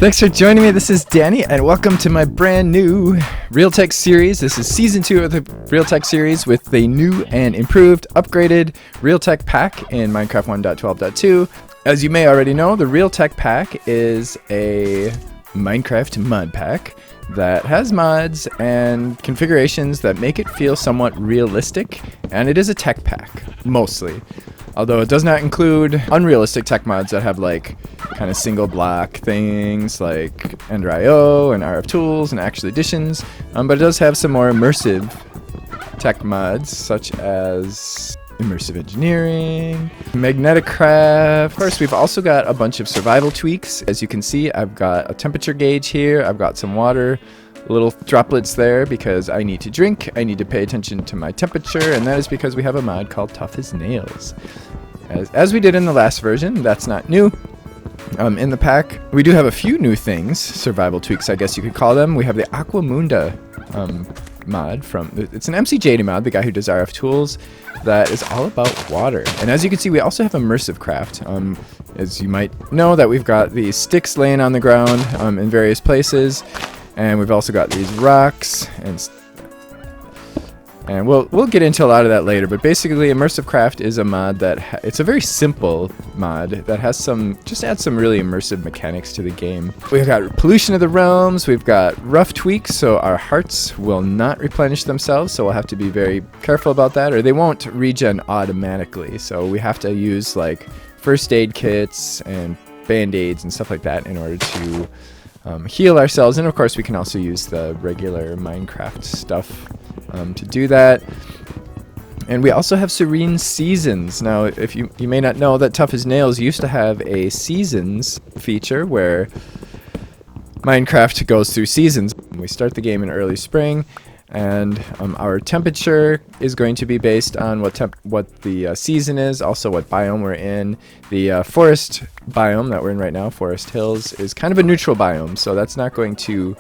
Thanks for joining me. This is Danny, and welcome to my brand new Realtek series. This is season 2 of the Realtek series with the new and improved, upgraded Realtek pack in Minecraft 1.12.2. As you may already know, the Realtek pack is a Minecraft mod pack that has mods and configurations that make it feel somewhat realistic, and it is a tech pack, mostly. Although it does not include unrealistic tech mods that have like kind of single block things like Ender.io and RF tools and actual additions, but it does have some more immersive tech mods such as immersive engineering, magnetic craft. Of course, we've also got a bunch of survival tweaks. As you can see, I've got a temperature gauge here. I've got some water, little droplets there because I need to drink. I need to pay attention to my temperature, and that is because we have a mod called Tough as Nails. As we did in the last version, that's not new. In the pack, we do have a few new things, survival tweaks, I guess you could call them. We have the Aquamunda mod it's an MCJD mod, the guy who does RF tools, that is all about water. And as you can see, we also have immersive craft. As you might know, that we've got these sticks laying on the ground in various places, and we've also got these rocks and we'll get into a lot of that later. But basically, immersive craft is a mod that it's a very simple mod that has just adds some really immersive mechanics to the game. We've got pollution of the realms. We've got rough tweaks, so our hearts will not replenish themselves. So we'll have to be very careful about that, or they won't regen automatically. So we have to use like first aid kits and band-aids and stuff like that in order to heal ourselves. And of course, we can also use the regular Minecraft stuff to do that. And we also have Serene Seasons. Now, if you may not know that Tough as Nails used to have a seasons feature where Minecraft goes through seasons. We start the game in early spring, and our temperature is going to be based on what the season is, also what biome we're in. The forest biome that we're in right now, Forest Hills, is kind of a neutral biome, so that's not going to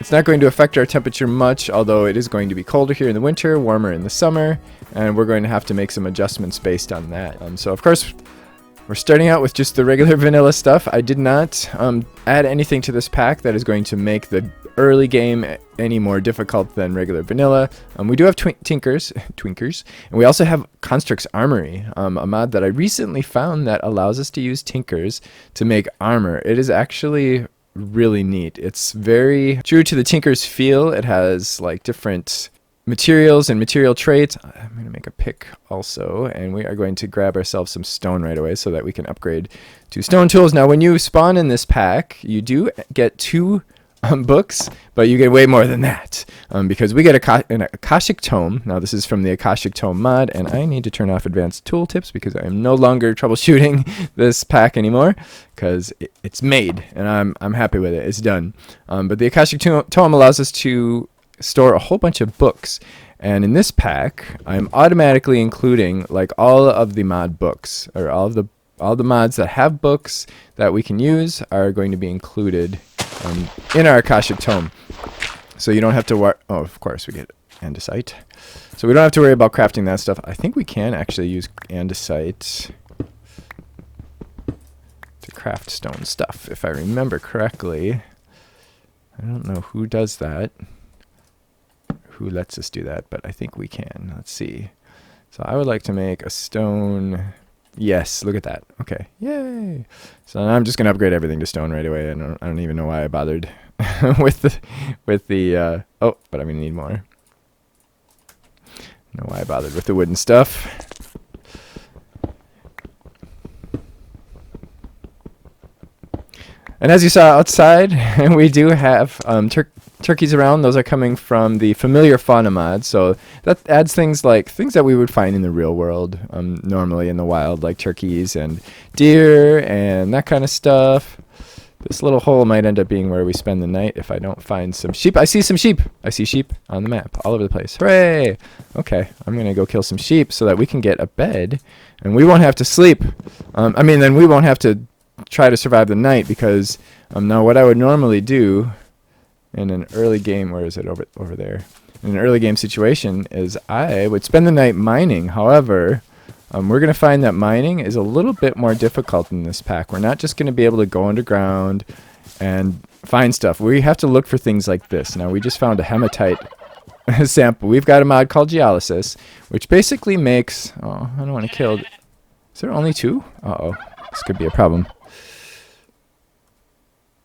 it's not going to affect our temperature much, although it is going to be colder here in the winter, warmer in the summer, and we're going to have to make some adjustments based on that. So of course, we're starting out with just the regular vanilla stuff. I did not add anything to this pack that is going to make the early game any more difficult than regular vanilla. We do have twinkers, and we also have Construct's Armory, a mod that I recently found that allows us to use tinkers to make armor. It is actually really neat. It's very true to the tinker's feel. It has like different materials and material traits. I'm going to make a pick also, and we are going to grab ourselves some stone right away so that we can upgrade to stone tools. Now, when you spawn in this pack, you do get 2 books, but you get way more than that because we get an Akashic Tome. Now, this is from the Akashic Tome mod, and I need to turn off advanced tooltips because I am no longer troubleshooting this pack anymore because it's made, and I'm happy with it. It's done. But the Akashic Tome allows us to store a whole bunch of books, and in this pack, I'm automatically including like all of the mod books, or all the mods that have books that we can use are going to be included in our Akashic Tome. So you don't have to worry. Oh, of course, we get andesite. So we don't have to worry about crafting that stuff. I think we can actually use andesite to craft stone stuff, if I remember correctly. I don't know who does that, who lets us do that, but I think we can. Let's see. So I would like to make a stone. Yes, look at that. Okay, yay! So I'm just gonna upgrade everything to stone right away. I don't even know why I bothered with the. Oh, but I'm gonna need more. I don't know why I bothered with the wooden stuff. And as you saw outside, we do have turkeys around. Those are coming from the familiar fauna mod, so that adds things that we would find in the real world normally in the wild, like turkeys and deer and that kind of stuff. This little hole might end up being where we spend the night if I don't find some sheep. I see some sheep. I see sheep on the map all over the place. Hooray! Okay, I'm gonna go kill some sheep so that we can get a bed and we won't have to sleep. Then we won't have to try to survive the night, because now what I would normally do in an early game, where is it, over there, in an early game situation, is I would spend the night mining. However, we're going to find that mining is a little bit more difficult in this pack. We're not just going to be able to go underground and find stuff. We have to look for things like this. Now, we just found a hematite sample. We've got a mod called alysus, which basically makes... Oh, I don't want to kill... Is there only 2? Uh-oh. This could be a problem.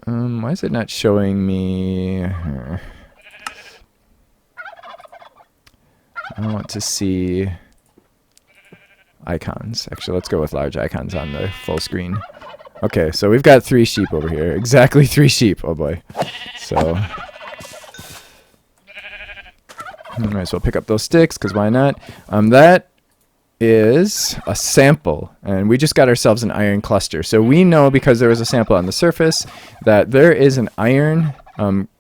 Why is it not showing me... I want to see icons. Actually, let's go with large icons on the full screen. Okay, so we've got 3 sheep over here. Exactly 3 sheep. Oh boy. So might as well pick up those sticks, because why not? That is a sample, and we just got ourselves an iron cluster. So we know, because there was a sample on the surface, that there is an iron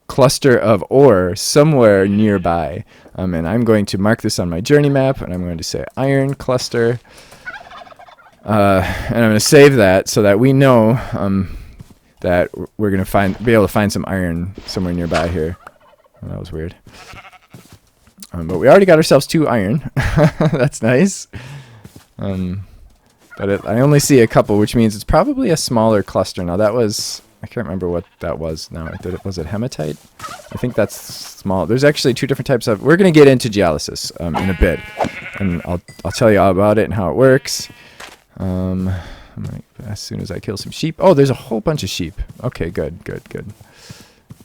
cluster of ore somewhere nearby. And I'm going to mark this on my journey map, and I'm going to say iron cluster. And I'm going to save that so that we know that we're going to be able to find some iron somewhere nearby here. Oh, that was weird. But we already got ourselves 2 iron. That's nice. But I only see a couple, which means it's probably a smaller cluster. Now that was... I can't remember what that was now. Was it hematite? I think that's small. There's actually 2 different types of... We're going to get into alysus in a bit. And I'll tell you all about it and how it works. As soon as I kill some sheep. Oh, there's a whole bunch of sheep. Okay, good.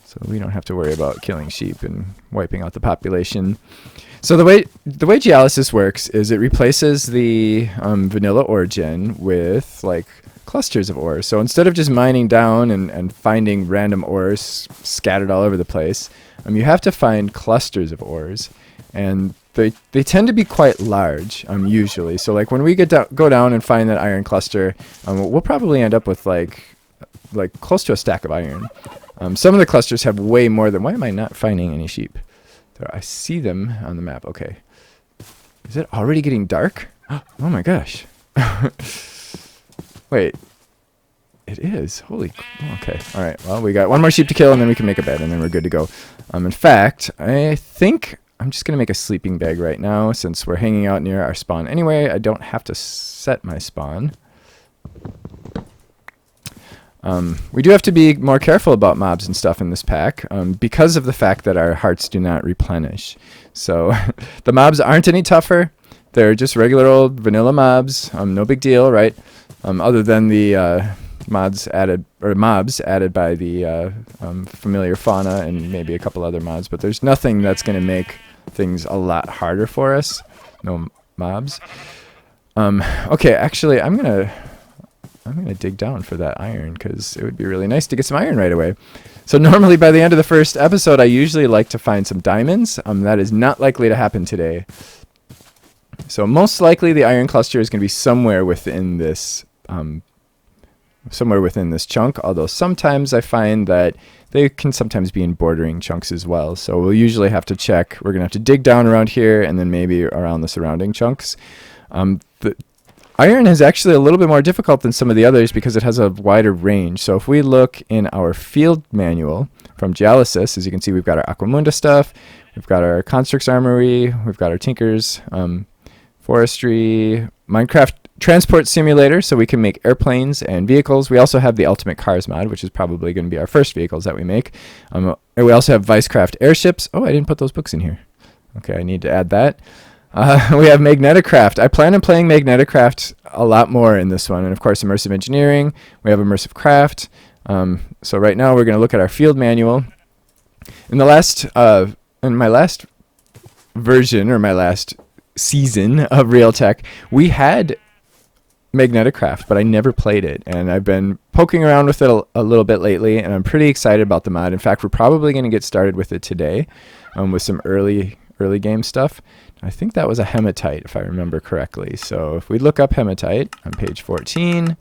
So we don't have to worry about killing sheep and wiping out the population. So the way alysus works is it replaces the vanilla origin with like clusters of ores. So instead of just mining down and finding random ores scattered all over the place, you have to find clusters of ores, and they tend to be quite large usually. So like when we go down and find that iron cluster, we'll probably end up with like close to a stack of iron. Some of the clusters have way more than... Why am I not finding any sheep? There, I see them on the map. Okay. Is it already getting dark? Oh my gosh. Wait. It is. Holy... Okay. All right. Well, we got 1 more sheep to kill, and then we can make a bed, and then we're good to go. In fact, I think I'm just going to make a sleeping bag right now, since we're hanging out near our spawn. Anyway, I don't have to set my spawn. We do have to be more careful about mobs and stuff in this pack because of the fact that our hearts do not replenish. So the mobs aren't any tougher. They're just regular old vanilla mobs. No big deal, right? Other than the mobs added by the familiar fauna and maybe a couple other mods. But there's nothing that's going to make things a lot harder for us. No mobs. Okay, actually, I'm gonna dig down for that iron, because it would be really nice to get some iron right away. So normally by the end of the first episode, I usually like to find some diamonds. That is not likely to happen today. So most likely the iron cluster is going to be somewhere within this chunk, although sometimes I find that they can sometimes be in bordering chunks as well. So we'll usually have to check. We're going to have to dig down around here and then maybe around the surrounding chunks. The iron is actually a little bit more difficult than some of the others because it has a wider range. So if we look in our field manual from alysus, as you can see, we've got our Aquamunda stuff, we've got our Constructs Armory, we've got our Tinkers, Forestry, Minecraft Transport Simulator, so we can make airplanes and vehicles. We also have the Ultimate Cars mod, which is probably going to be our first vehicles that we make. And we also have Vicecraft airships. Oh, I didn't put those books in here. Okay, I need to add that. We have Magneticraft. I plan on playing Magneticraft a lot more in this one. And of course, Immersive Engineering. We have Immersive Craft. So right now we're going to look at our field manual. In my last version, or my last season of Realtek, we had Magneticraft, but I never played it. And I've been poking around with it a little bit lately, and I'm pretty excited about the mod. In fact, we're probably going to get started with it today with some early game stuff. I think that was a hematite, if I remember correctly. So if we look up hematite on page 14,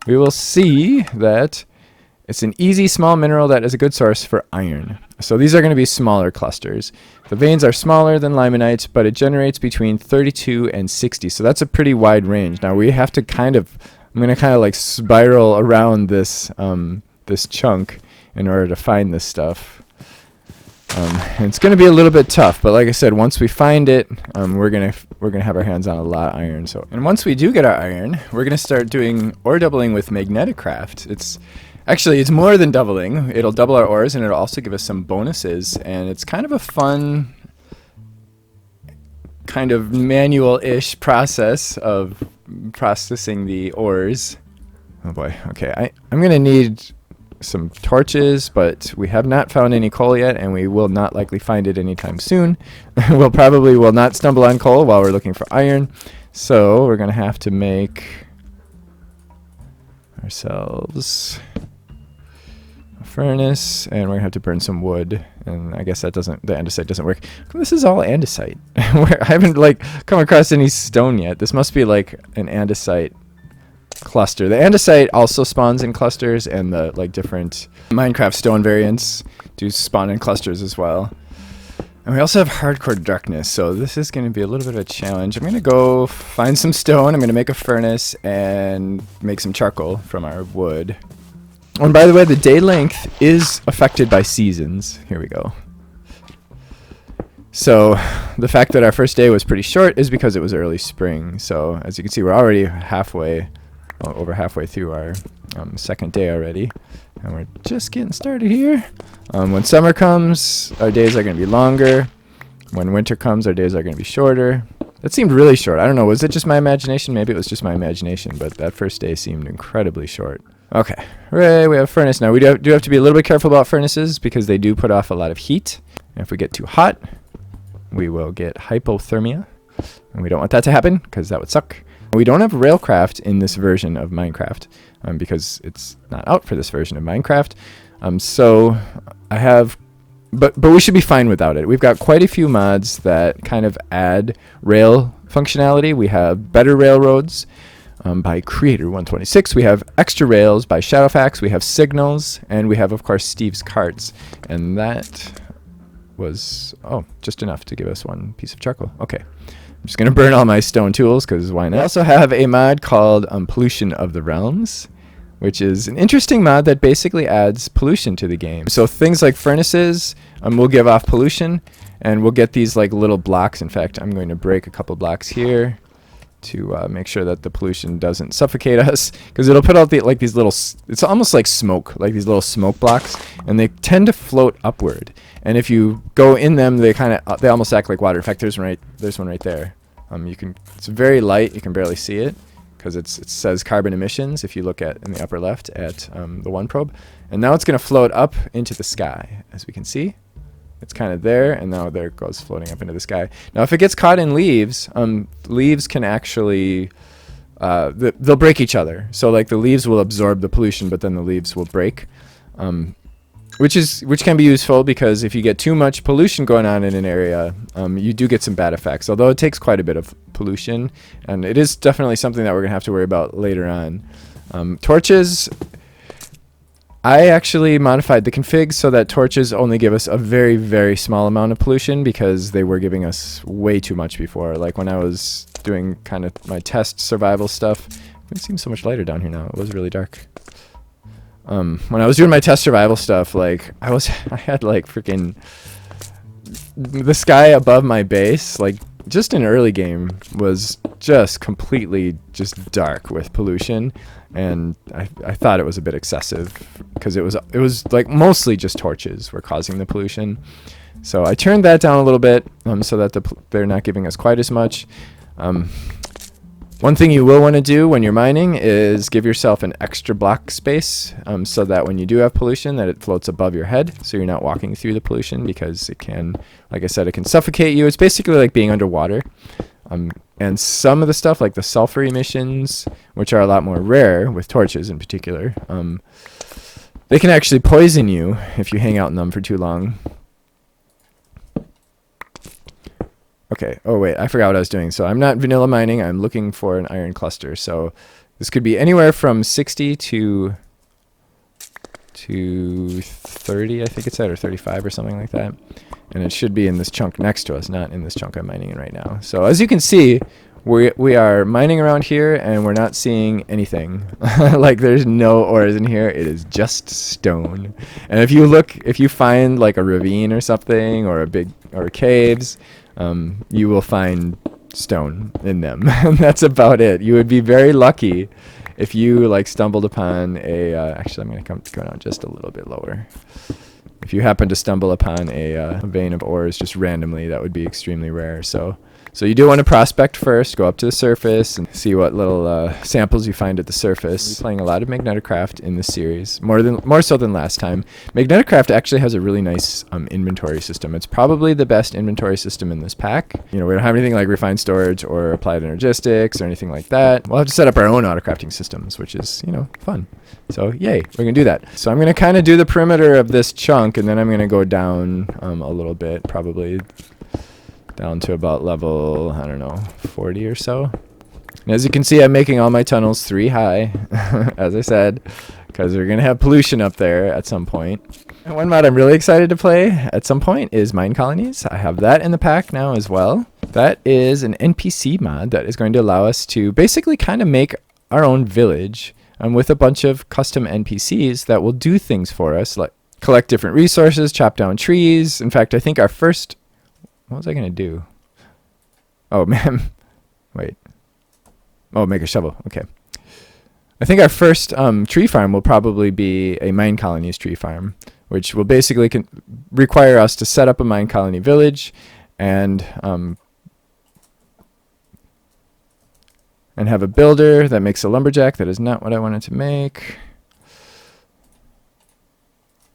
we will see that it's an easy small mineral that is a good source for iron. So these are going to be smaller clusters. The veins are smaller than limonite, but it generates between 32 and 60. So that's a pretty wide range. Now we have to I'm going to like spiral around this this chunk in order to find this stuff. And it's going to be a little bit tough, but like I said, once we find it, we're gonna have our hands on a lot of iron. And once we do get our iron, we're gonna start doing ore doubling with magnetic craft. It's more than doubling. It'll double our ores, and it'll also give us some bonuses. And it's kind of a fun, kind of manual-ish process of processing the ores. Oh boy. Okay, I'm gonna need some torches, but we have not found any coal yet, and we will not likely find it anytime soon. We'll probably will not stumble on coal while we're looking for iron, so we're gonna have to make ourselves a furnace, and we're gonna have to burn some wood. And I guess the andesite doesn't work. This is all andesite. I haven't come across any stone yet. This must be like an andesite cluster. The andesite also spawns in clusters, and the different Minecraft stone variants do spawn in clusters as well. And we also have hardcore darkness, so this is going to be a little bit of a challenge. I'm going to go find some stone. I'm going to make a furnace and make some charcoal from our wood. And by the way, the day length is affected by seasons. Here we go. So the fact that our first day was pretty short is because it was early spring. So as you can see, we're already over halfway through our second day already, and we're just getting started here. When summer comes, our days are going to be longer. When winter comes, our days are going to be shorter. That seemed really short. I don't know, was it just my imagination? Maybe it was just my imagination, but that first day seemed incredibly short. Okay, hooray, we have a furnace now. We do have to be a little bit careful about furnaces because they do put off a lot of heat. And if we get too hot, we will get hypothermia, and we don't want that to happen because that would suck. We don't have railcraft in this version of Minecraft because it's not out for this version of Minecraft. So I have, but we should be fine without it. We've got quite a few mods that kind of add rail functionality. We have better railroads by Creator126. We have extra rails by Shadowfax. We have signals, and we have, of course, Steve's carts. And that was just enough to give us one piece of charcoal. Okay. I'm just going to burn all my stone tools because why not? I also have a mod called Pollution of the Realms, which is an interesting mod that basically adds pollution to the game. So things like furnaces will give off pollution, and we'll get these little blocks. In fact, I'm going to break a couple blocks here to make sure that the pollution doesn't suffocate us, because it'll put out these little, it's almost like smoke, like these little smoke blocks, and they tend to float upward. And if you go in them, they almost act like water. In fact, there's one right there. It's very light. You can barely see it because it says carbon emissions. If you look in the upper left at the one probe, and now it's going to float up into the sky, as we can see. It's kind of there, and now there it goes floating up into the sky. Now, if it gets caught in leaves, leaves can actually they'll break each other. So the leaves will absorb the pollution, but then the leaves will break. Which can be useful because if you get too much pollution going on in an area, you do get some bad effects, although it takes quite a bit of pollution, and it is definitely something that we're going to have to worry about later on. Torches, I actually modified the config so that torches only give us a very, very small amount of pollution because they were giving us way too much before. Like when I was doing kind of my test survival stuff, it seems so much lighter down here now. It was really dark. When I was doing my test survival stuff, I had freaking the sky above my base, just in early game was just completely just dark with pollution, and I thought it was a bit excessive because it was mostly just torches were causing the pollution. So I turned that down a little bit so that they're not giving us quite as much. One thing you will want to do when you're mining is give yourself an extra block space so that when you do have pollution that it floats above your head so you're not walking through the pollution, because it can, like I said, it can suffocate you. It's basically like being underwater. And some of the stuff like the sulfur emissions, which are a lot more rare with torches in particular, they can actually poison you if you hang out in them for too long. Okay, oh wait, I forgot what I was doing. So I'm not vanilla mining, I'm looking for an iron cluster. So this could be anywhere from 60 to 30, I think it's at, or 35 or something like that. And it should be in this chunk next to us, not in this chunk I'm mining in right now. So as you can see, we are mining around here and we're not seeing anything. Like there's no ores in here. It is just stone. And if you find like a ravine or something or caves, you will find stone in them. And that's about it. You would be very lucky if you like stumbled upon a actually I'm going to go down just a little bit lower. If you happen to stumble upon a vein of ores just randomly, that would be extremely rare. So you do want to prospect first, go up to the surface and see what little samples you find at the surface. We're playing a lot of Magneticraft in this series, more so than last time. Magneticraft actually has a really nice inventory system. It's probably the best inventory system in this pack. You know, we don't have anything like refined storage or applied energistics or anything like that. We'll have to set up our own autocrafting systems, which is, you know, fun. So yay, we're going to do that. So I'm going to kind of do the perimeter of this chunk, and then I'm going to go down a little bit, probably down to about level, I don't know, 40 or so. And as you can see, I'm making all my tunnels 3 high, as I said, because we're going to have pollution up there at some point. And one mod I'm really excited to play at some point is Mine Colonies. I have that in the pack now as well. That is an NPC mod that is going to allow us to basically kind of make our own village with a bunch of custom NPCs that will do things for us, like collect different resources, chop down trees. In fact, I think our first... What was I going to do? Oh, man. Wait. Oh, make a shovel. Okay. I think our first tree farm will probably be a mine colonies tree farm, which will basically require us to set up a mine colony village and have a builder that makes a lumberjack. That is not what I wanted to make.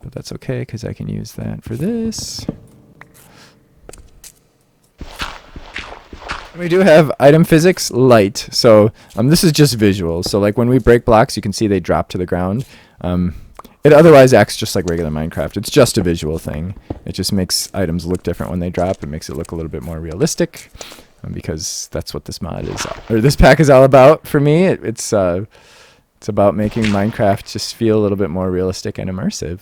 But that's okay, because I can use that for this. We do have item physics light, so this is just visual. So like when we break blocks, you can see they drop to the ground. It otherwise acts just like regular Minecraft. It's just a visual thing. It just makes items look different when they drop. It makes it look a little bit more realistic, because that's what this mod is, or this pack is all about for me. It's about making Minecraft just feel a little bit more realistic and immersive.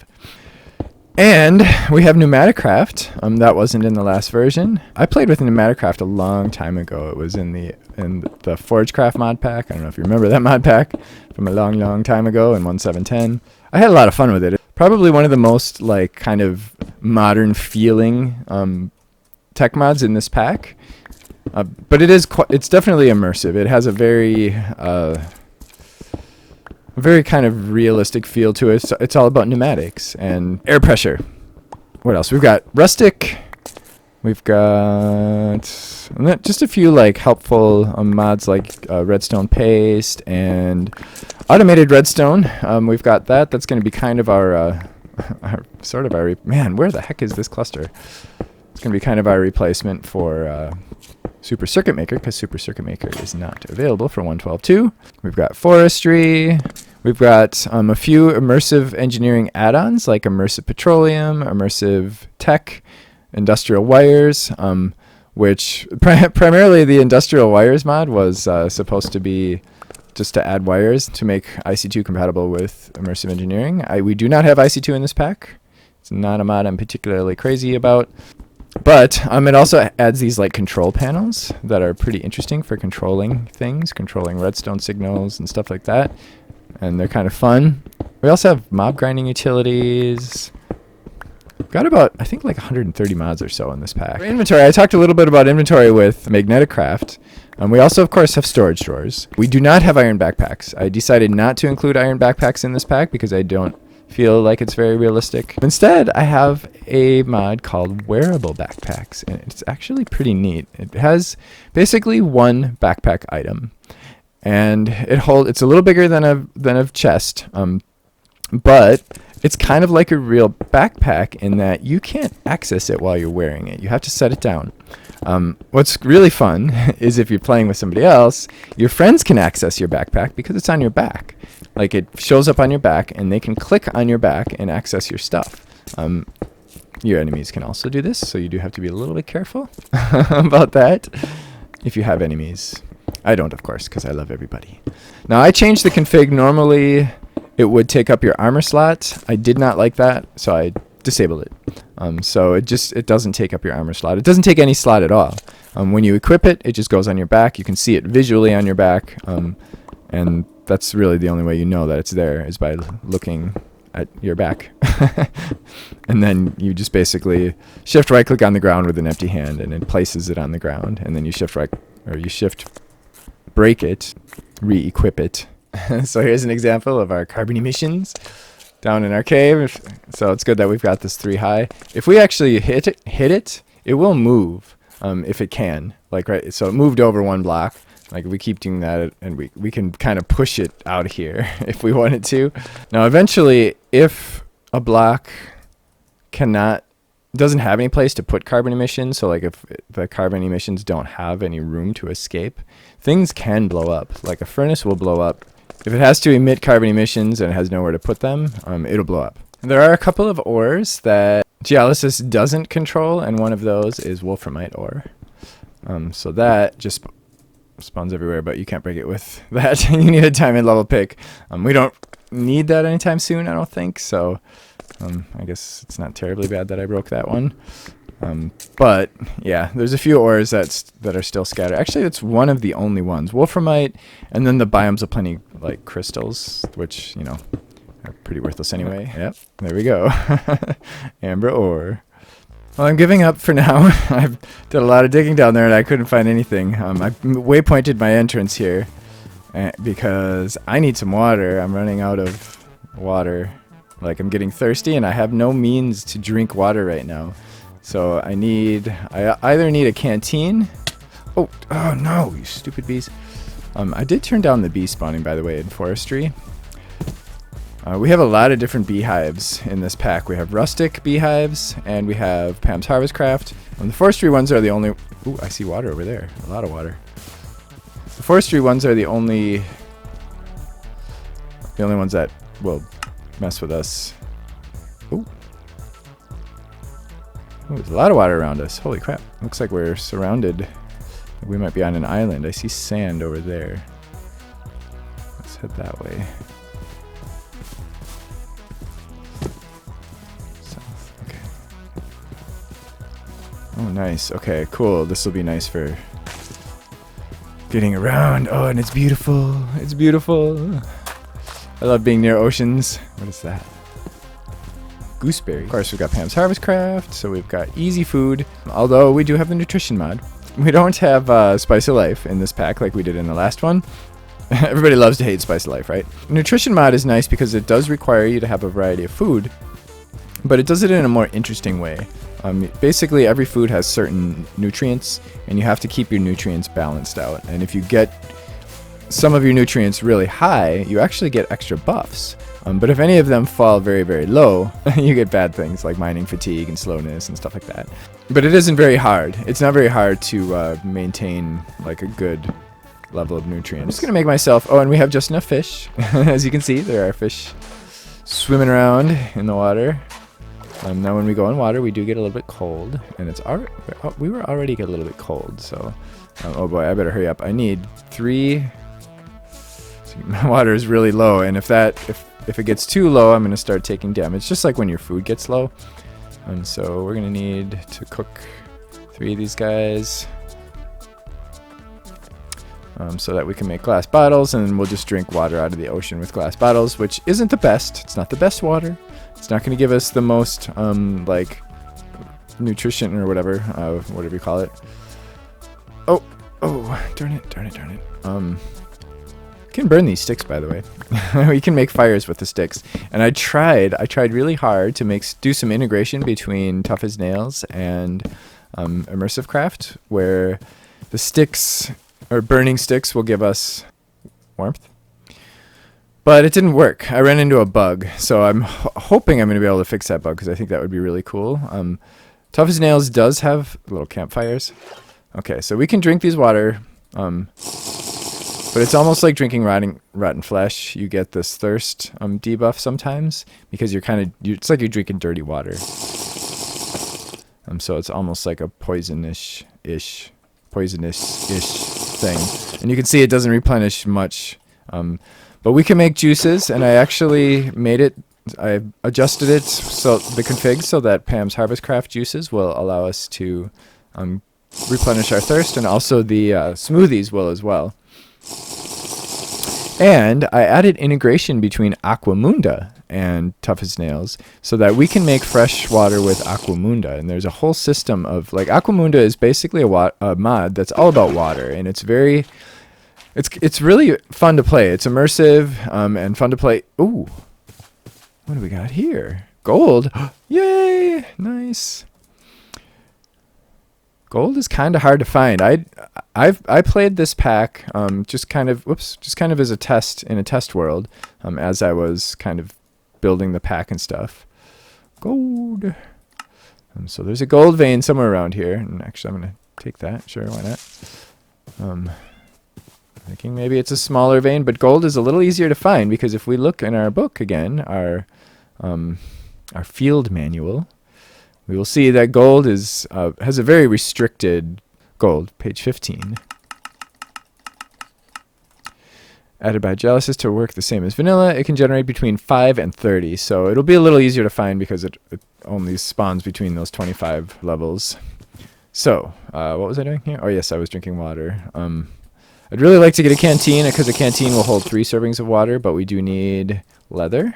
And we have Pneumaticraft. That wasn't in the last version. I played with Pneumaticraft a long time ago. It was in the Forgecraft mod pack. I don't know if you remember that mod pack from a long, long time ago in 1.7.10. I had a lot of fun with it. Probably one of the most like kind of modern feeling tech mods in this pack. But it's definitely immersive. It has a very kind of realistic feel to it. It's all about pneumatics and air pressure. What else? We've got rustic. We've got just a few like helpful mods like redstone paste and automated redstone. We've got that. That's going to be kind of our man. Where the heck is this cluster? It's going to be kind of our replacement for Super Circuit Maker, because Super Circuit Maker is not available for 1.12.2. We've got forestry. We've got a few immersive engineering add-ons like immersive petroleum, immersive tech, industrial wires, which primarily the industrial wires mod was supposed to be just to add wires to make IC2 compatible with immersive engineering. We do not have IC2 in this pack. It's not a mod I'm particularly crazy about. But it also adds these like control panels that are pretty interesting for controlling things, controlling redstone signals and stuff like that. And they're kind of fun. We also have mob grinding utilities. Got about, I think, like 130 mods or so in this pack. For inventory, I talked a little bit about inventory with Magneticraft. We also, of course, have storage drawers. We do not have iron backpacks. I decided not to include iron backpacks in this pack because I don't feel like it's very realistic. Instead, I have a mod called wearable backpacks, and it's actually pretty neat. It has basically one backpack item, and it's a little bigger than a chest, but it's kind of like a real backpack in that you can't access it while you're wearing it. You have to set it down. What's really fun is if you're playing with somebody else, your friends can access your backpack because it's on your back. Like it shows up on your back and they can click on your back and access your stuff. Your enemies can also do this, so you do have to be a little bit careful about that if you have enemies. I don't, of course, because I love everybody. Now, I changed the config. Normally, it would take up your armor slot. I did not like that, so I disabled it. So it doesn't take up your armor slot. It doesn't take any slot at all. When you equip it, it just goes on your back. You can see it visually on your back, and that's really the only way you know that it's there, is by looking at your back. And then you just basically shift right click on the ground with an empty hand, and it places it on the ground, and then you shift break it, re-equip it. So here's an example of our carbon emissions down in our cave. So it's good that we've got this 3 high. If we actually hit it, it will move, if it can. Like, right, so it moved over 1 block. Like, we keep doing that, and we can kind of push it out here if we wanted to. Now, eventually, if a block doesn't have any place to put carbon emissions, so like if the carbon emissions don't have any room to escape, things can blow up. Like a furnace will blow up. If it has to emit carbon emissions and it has nowhere to put them, it'll blow up. There are a couple of ores that Geolysis doesn't control, and one of those is wolframite ore. So that just spawns everywhere, but you can't break it with that. You need a diamond level pick. We don't need that anytime soon, I don't think, so I guess it's not terribly bad that I broke that one. But yeah, there's a few ores that are still scattered. Actually, it's one of the only ones. Wolframite, and then the biomes of plenty, like crystals, which, you know, are pretty worthless anyway. Yep, there we go. Amber ore. Well, I'm giving up for now. I've did a lot of digging down there and I couldn't find anything. I waypointed my entrance here because I need some water. I'm running out of water. Like, I'm getting thirsty and I have no means to drink water right now. So I either need a canteen. Oh no, you stupid bees. I did turn down the bee spawning, by the way, in forestry. We have a lot of different beehives in this pack. We have rustic beehives, and we have Pam's Harvest Craft. And the forestry ones are the only... Ooh, I see water over there. A lot of water. The forestry ones are the only ones that will mess with us. Ooh. Ooh, there's a lot of water around us. Holy crap. Looks like we're surrounded. We might be on an island. I see sand over there. Let's head that way. Oh, nice. Okay, cool. This will be nice for getting around. Oh, and it's beautiful. It's beautiful. I love being near oceans. What is that? Gooseberry. Of course, we've got Pam's Harvest Craft, so we've got easy food. Although we do have the nutrition mod. We don't have Spice of Life in this pack like we did in the last one. Everybody loves to hate Spice of Life, right? Nutrition mod is nice because it does require you to have a variety of food, but it does it in a more interesting way. Basically, every food has certain nutrients, and you have to keep your nutrients balanced out. And if you get some of your nutrients really high, you actually get extra buffs. But if any of them fall very, very low, you get bad things like mining fatigue and slowness and stuff like that. But it isn't very hard. It's not very hard to maintain like a good level of nutrients. I'm just gonna make myself... Oh, and we have just enough fish. As you can see, there are fish swimming around in the water. Now when we go in water, we do get a little bit cold, and we were already get a little bit cold, so oh boy, I better hurry up. I need 3. See, my water is really low, and if it gets too low, I'm gonna start taking damage, just like when your food gets low. And so we're gonna need to cook 3 of these guys, so that we can make glass bottles, and then we'll just drink water out of the ocean with glass bottles, which isn't the best. It's not the best water. It's not going to give us the most, like, nutrition or whatever you call it. Oh, darn it. You can burn these sticks, by the way. You can make fires with the sticks. And I tried really hard to do some integration between Tough as Nails and Immersive Craft, where the sticks, or burning sticks, will give us warmth. But it didn't work. I ran into a bug, so I'm hoping I'm going to be able to fix that bug, because I think that would be really cool. Tough as Nails does have little campfires. Okay, so we can drink these water, but it's almost like drinking rotten flesh. You get this thirst debuff sometimes, because it's like you're drinking dirty water. So it's almost like a poisonous-ish thing. And you can see it doesn't replenish much. But we can make juices, and I actually made it I've adjusted it so the config so that Pam's Harvest Craft juices will allow us to replenish our thirst, and also the smoothies will as well. And I added integration between Aquamunda and Tough as Nails so that we can make fresh water with Aquamunda. And there's a whole system of, like, Aquamunda is basically a mod that's all about water, and it's really fun to play. It's immersive and fun to play. Ooh, what do we got here? Gold. Yay! Nice. Gold is kind of hard to find. I played this pack just kind of as a test in a test world as I was kind of building the pack and stuff. Gold. So there's a gold vein somewhere around here, and actually I'm gonna take that. Sure, why not? Thinking maybe it's a smaller vein, but gold is a little easier to find because if we look in our book again, our field manual, we will see that gold has a very restricted gold, page 15. Added by alysus to work the same as vanilla, it can generate between 5 and 30, so it'll be a little easier to find because it only spawns between those 25 levels. So, what was I doing here? Oh yes, I was drinking water. I'd really like to get a canteen because a canteen will hold 3 servings of water, but we do need leather.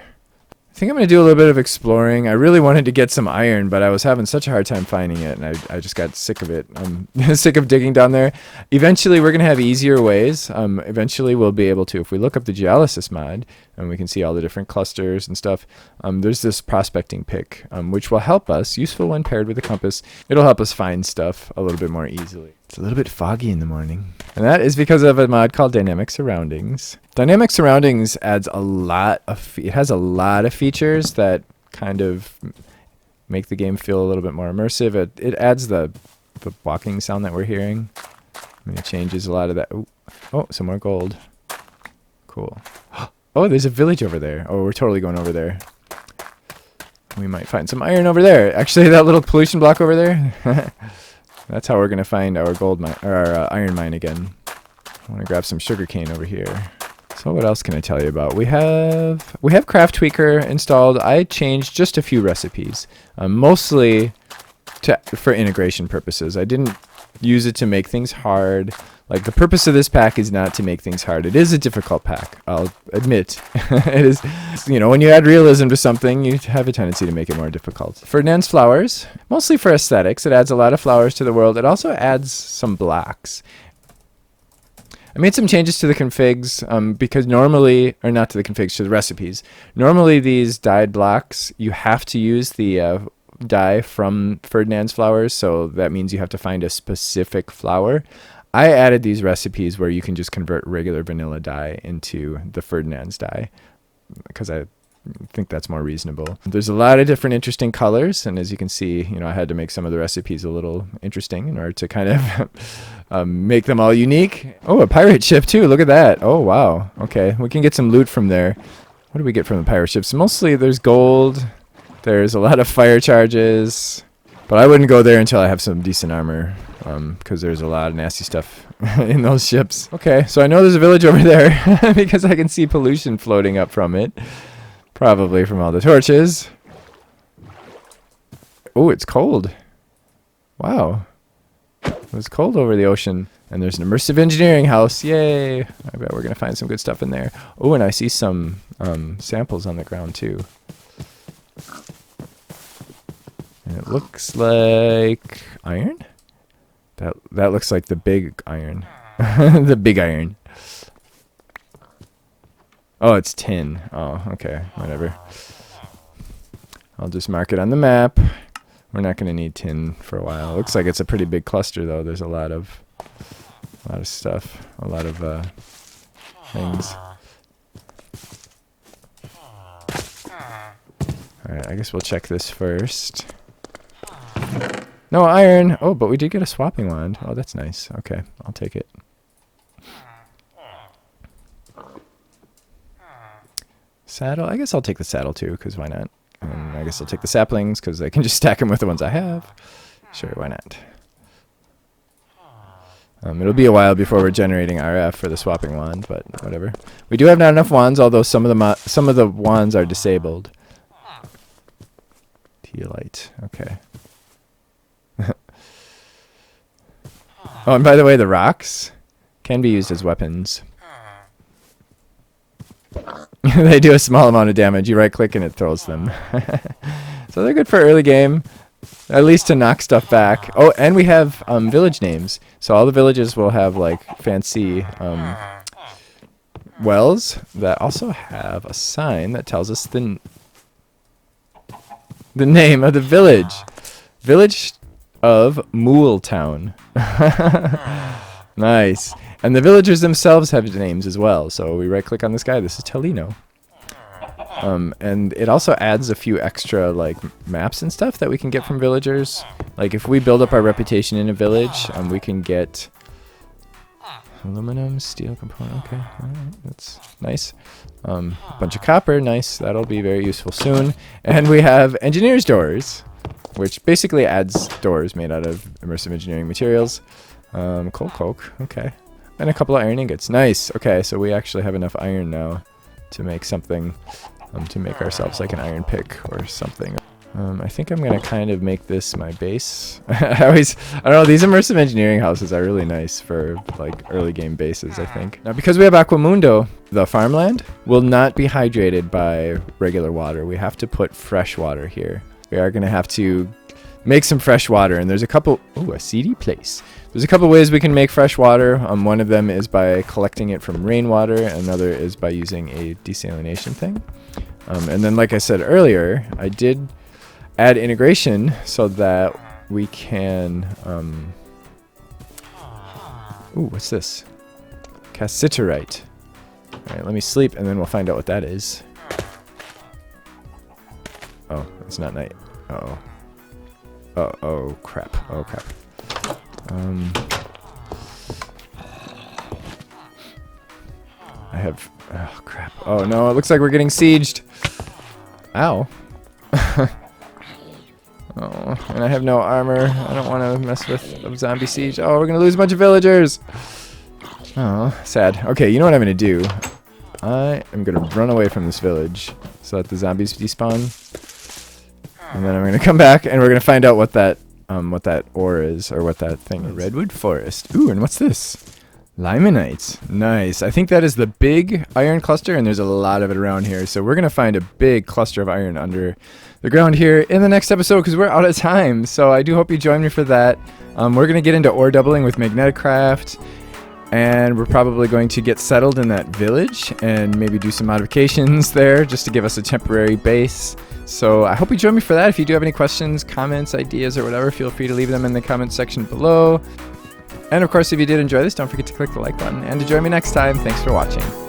I think I'm going to do a little bit of exploring. I really wanted to get some iron, but I was having such a hard time finding it, and I just got sick of it. I'm sick of digging down there. Eventually, we're going to have easier ways. Eventually, we'll be able to, if we look up the Geolysis mod, and we can see all the different clusters and stuff, there's this prospecting pick, which will help us, useful when paired with a compass. It'll help us find stuff a little bit more easily. It's a little bit foggy in the morning. And that is because of a mod called Dynamic Surroundings. Dynamic Surroundings adds a lot of, it has a lot of features that kind of make the game feel a little bit more immersive. It adds the walking sound that we're hearing. I mean, it changes a lot of that. Ooh. Oh, some more gold. Cool. Oh, there's a village over there. Oh, we're totally going over there. We might find some iron over there. Actually, that little pollution block over there. That's how we're going to find our gold mine, or our iron mine again. I want to grab some sugarcane over here. So what else can I tell you about? We have Craft Tweaker installed. I changed just a few recipes, mostly for integration purposes. I didn't use it to make things hard. Like, the purpose of this pack is not to make things hard. It is a difficult pack, I'll admit. It is, you know, when you add realism to something, you have a tendency to make it more difficult. Ferdinand's Flowers, mostly for aesthetics. It adds a lot of flowers to the world. It also adds some blocks. I made some changes to the configs because normally, or not to the configs, to the recipes. Normally these dyed blocks, you have to use the dye from Ferdinand's Flowers, so that means you have to find a specific flower. I added these recipes where you can just convert regular vanilla dye into the Ferdinand's dye because I think that's more reasonable. There's a lot of different interesting colors, and as you can see, you know, I had to make some of the recipes a little interesting in order to kind of make them all unique. Oh, a pirate ship too. Look at that. Oh, wow. Okay, we can get some loot from there. What do we get from the pirate ships? Mostly there's gold. There's a lot of fire charges, but I wouldn't go there until I have some decent armor. Because there's a lot of nasty stuff in those ships. Okay, so I know there's a village over there because I can see pollution floating up from it. Probably from all the torches. Oh, it's cold. Wow. It was cold over the ocean. And there's an immersive engineering house. Yay. I bet we're going to find some good stuff in there. Oh, and I see some samples on the ground too. And it looks like iron? That looks like the big iron. The big iron. Oh, it's tin. Oh, okay. Whatever. I'll just mark it on the map. We're not going to need tin for a while. It looks like it's a pretty big cluster, though. There's a lot of stuff. A lot of things. Alright, I guess we'll check this first. No iron. Oh, but we did get a swapping wand. Oh, that's nice. Okay, I'll take it. Saddle. I guess I'll take the saddle too, because why not? And I guess I'll take the saplings, because I can just stack them with the ones I have. Sure, why not? It'll be a while before we're generating RF for the swapping wand, but whatever. We do have not enough wands, although some of the wands are disabled. Teolite. Okay. Oh, and by the way, the rocks can be used as weapons. They do a small amount of damage. You right click and it throws them. So they're good for early game, at least to knock stuff back. Oh, and we have village names. So all the villages will have like fancy wells that also have a sign that tells us the name of the village. Village of Mool Town. Nice. And the villagers themselves have names as well. So we right click on this guy. This is Telino. And it also adds a few extra like maps and stuff that we can get from villagers. Like if we build up our reputation in a village, we can get aluminum, steel component. Okay, all right, that's nice. A bunch of copper, nice. That'll be very useful soon. And we have engineer's doors, which basically adds doors made out of immersive engineering materials. Coal coke, okay. And a couple of iron ingots. Nice. Okay, so we actually have enough iron now to make something, to make ourselves like an iron pick or something. I think I'm going to kind of make this my base. I don't know, these immersive engineering houses are really nice for like early game bases, I think. Now, because we have Aquamundo, the farmland will not be hydrated by regular water. We have to put fresh water here. We are going to have to make some fresh water, and there's a couple, ooh, a seedy place. There's a couple ways we can make fresh water. One of them is by collecting it from rainwater. Another is by using a desalination thing. And then, like I said earlier, I did add integration so that we can... ooh, what's this? Cassiterite. All right, let me sleep, and then we'll find out what that is. Oh, it's not night. Uh-oh. Oh, crap. Oh, crap. I have... Oh, crap. Oh, no, it looks like we're getting sieged. Ow. Oh, and I have no armor. I don't want to mess with a zombie siege. Oh, we're going to lose a bunch of villagers. Oh, sad. Okay, you know what I'm going to do? I am going to run away from this village so that the zombies despawn. And then I'm going to come back and we're going to find out what that ore is, or what that thing is. Redwood forest. Ooh, and what's this? Limonite. Nice. I think that is the big iron cluster, and there's a lot of it around here. So we're going to find a big cluster of iron under the ground here in the next episode because we're out of time. So I do hope you join me for that. We're going to get into ore doubling with Magneticraft, and we're probably going to get settled in that village and maybe do some modifications there just to give us a temporary base. So I hope you join me for that. If you do have any questions, comments, ideas, or whatever, feel free to leave them in the comments section below. And of course, if you did enjoy this, don't forget to click the like button and to join me next time. Thanks for watching.